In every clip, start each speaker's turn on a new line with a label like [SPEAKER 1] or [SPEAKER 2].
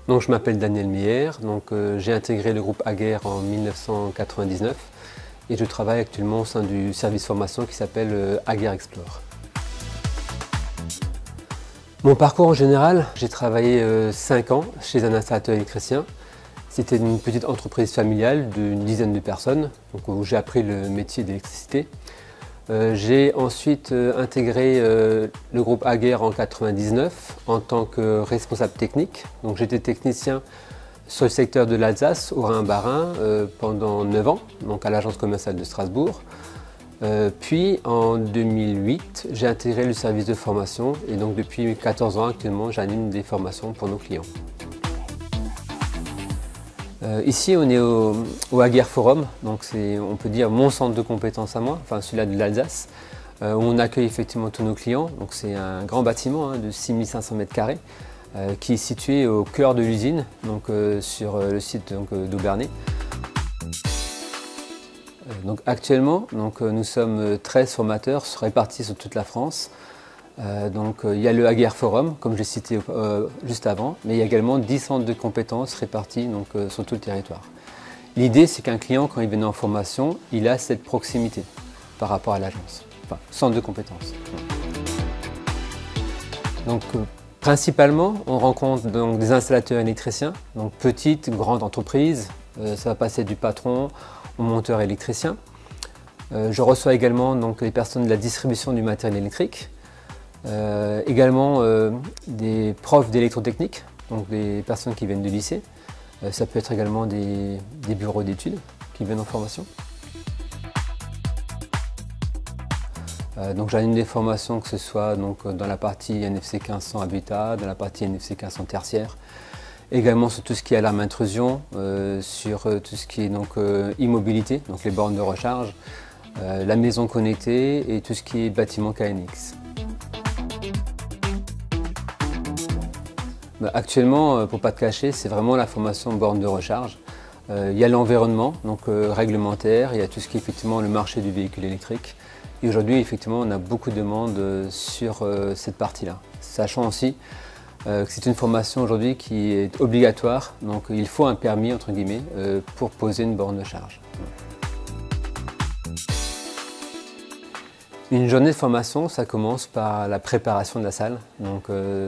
[SPEAKER 1] Donc, je m'appelle Daniel Meyer, j'ai intégré le groupe Aguerre en 1999 et je travaille actuellement au sein du service formation qui s'appelle Aguerre Explore. Mon parcours en général, j'ai travaillé 5 ans chez un installateur électricien. C'était une petite entreprise familiale d'une dizaine de personnes où j'ai appris le métier d'électricité. J'ai ensuite intégré le groupe Aguerre en 1999 en tant que responsable technique. Donc j'étais technicien sur le secteur de l'Alsace, au Rhin-Bas-Rhin, pendant 9 ans, donc à l'agence commerciale de Strasbourg. Puis en 2008, j'ai intégré le service de formation et donc depuis 14 ans actuellement, j'anime des formations pour nos clients. Ici, on est au Aguerre Forum, donc c'est, on peut dire, mon centre de compétences à moi, enfin celui-là de l'Alsace, où on accueille effectivement tous nos clients. Donc c'est un grand bâtiment de 6500 m², qui est situé au cœur de l'usine, sur le site d'Aubernay. Actuellement, nous sommes 13 formateurs répartis sur toute la France. Il y a le Aguerre Forum, comme j'ai cité juste avant, mais il y a également 10 centres de compétences répartis sur tout le territoire. L'idée, c'est qu'un client, quand il vient en formation, il a cette proximité par rapport à l'agence, enfin, centre de compétences. Principalement, on rencontre des installateurs électriciens, donc petites, grandes entreprises, ça va passer du patron au monteur électricien. Je reçois également les personnes de la distribution du matériel électrique. Également des profs d'électrotechnique, donc des personnes qui viennent de lycée. Ça peut être également des bureaux d'études qui viennent en formation. J'anime des formations, que ce soit dans la partie NFC 1500 Habitat, dans la partie NFC 1500 tertiaire, également sur tout ce qui est alarme intrusion, sur tout ce qui est immobilité, donc les bornes de recharge, la maison connectée et tout ce qui est bâtiment KNX. Actuellement, pour ne pas te cacher, c'est vraiment la formation borne de recharge. Il y a l'environnement réglementaire, il y a tout ce qui est effectivement le marché du véhicule électrique. Et aujourd'hui, effectivement, on a beaucoup de demandes sur cette partie-là. Sachant aussi que c'est une formation aujourd'hui qui est obligatoire, donc il faut un permis entre guillemets pour poser une borne de charge. Une journée de formation, ça commence par la préparation de la salle,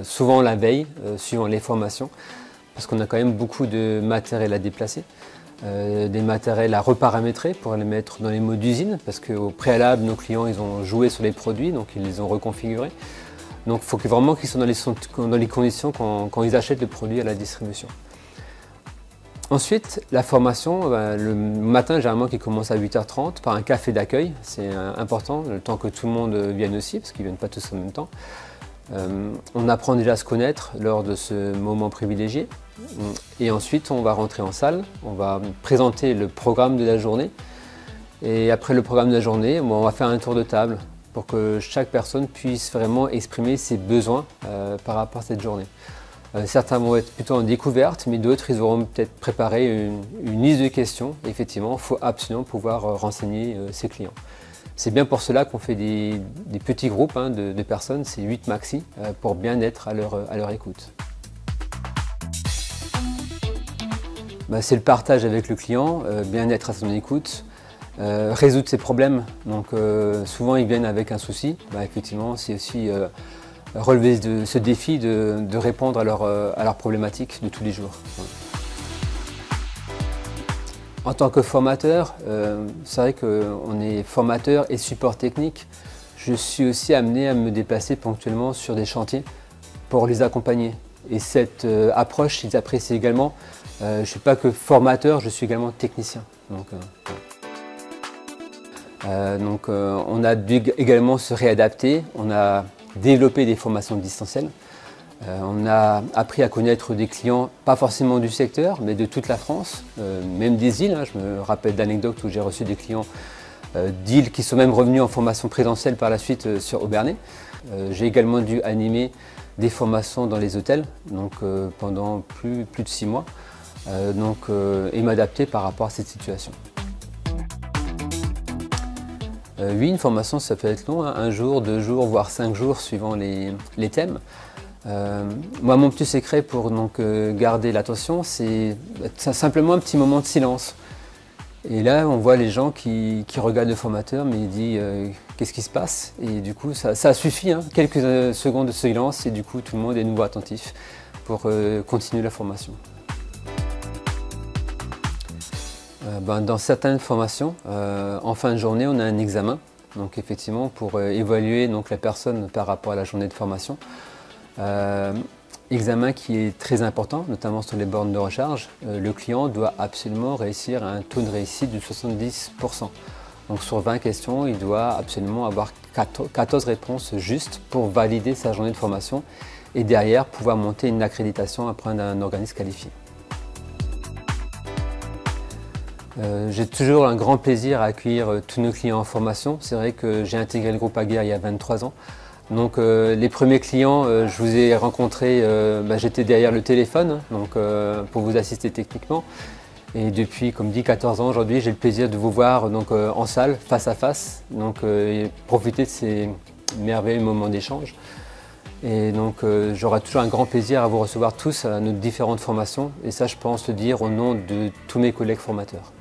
[SPEAKER 1] souvent la veille, suivant les formations, parce qu'on a quand même beaucoup de matériel à déplacer, des matériels à reparamétrer pour les mettre dans les modes d'usine, parce qu'au préalable, nos clients ils ont joué sur les produits, donc ils les ont reconfigurés. Donc il faut vraiment qu'ils soient dans les conditions quand ils achètent le produit à la distribution. Ensuite, la formation, le matin généralement qui commence à 8h30 par un café d'accueil, c'est important, le temps que tout le monde vienne aussi, parce qu'ils ne viennent pas tous en même temps. On apprend déjà à se connaître lors de ce moment privilégié. Et ensuite, on va rentrer en salle, on va présenter le programme de la journée. Et après le programme de la journée, on va faire un tour de table pour que chaque personne puisse vraiment exprimer ses besoins par rapport à cette journée. Certains vont être plutôt en découverte, mais d'autres ils auront peut-être préparé une liste de questions. Et effectivement, il faut absolument pouvoir renseigner ses clients. C'est bien pour cela qu'on fait des petits groupes de personnes, c'est 8 maxi, pour bien être à leur écoute. C'est le partage avec le client, bien être à son écoute, résoudre ses problèmes. Souvent ils viennent avec un souci, effectivement c'est aussi relever ce défi de répondre à leurs problématiques de tous les jours. En tant que formateur, c'est vrai qu'on est formateur et support technique. Je suis aussi amené à me déplacer ponctuellement sur des chantiers pour les accompagner. Et cette approche, ils apprécient également. Je ne suis pas que formateur, je suis également technicien. On a dû également se réadapter. On a développé des formations distancielles. On a appris à connaître des clients, pas forcément du secteur, mais de toute la France, même des îles. Je me rappelle d'anecdotes où j'ai reçu des clients d'îles qui sont même revenus en formation présentielle par la suite sur Aubernay. J'ai également dû animer des formations dans les hôtels pendant plus de 6 mois et m'adapter par rapport à cette situation. Oui, une formation ça peut être long, 1 jour, 2 jours, voire 5 jours suivant les thèmes. Moi, mon petit secret pour garder l'attention, c'est simplement un petit moment de silence. Et là, on voit les gens qui regardent le formateur, mais ils disent qu'est-ce qui se passe? Et du coup, ça suffit, hein, quelques secondes de silence, et du coup, tout le monde est nouveau attentif pour continuer la formation. Dans certaines formations, en fin de journée, on a un examen, donc effectivement pour évaluer la personne par rapport à la journée de formation. Examen qui est très important, notamment sur les bornes de recharge. Le client doit absolument réussir à un taux de réussite de 70%. Donc sur 20 questions, il doit absolument avoir 14 réponses justes pour valider sa journée de formation et derrière pouvoir monter une accréditation auprès d'un organisme qualifié. J'ai toujours un grand plaisir à accueillir tous nos clients en formation. C'est vrai que j'ai intégré le groupe Aguerre il y a 23 ans. Donc les premiers clients, je vous ai rencontrés, j'étais derrière le téléphone pour vous assister techniquement. Et depuis, comme dit, 14 ans aujourd'hui, j'ai le plaisir de vous voir en salle, face à face, et profiter de ces merveilleux moments d'échange. Et j'aurai toujours un grand plaisir à vous recevoir tous à nos différentes formations. Et ça, je pense le dire au nom de tous mes collègues formateurs.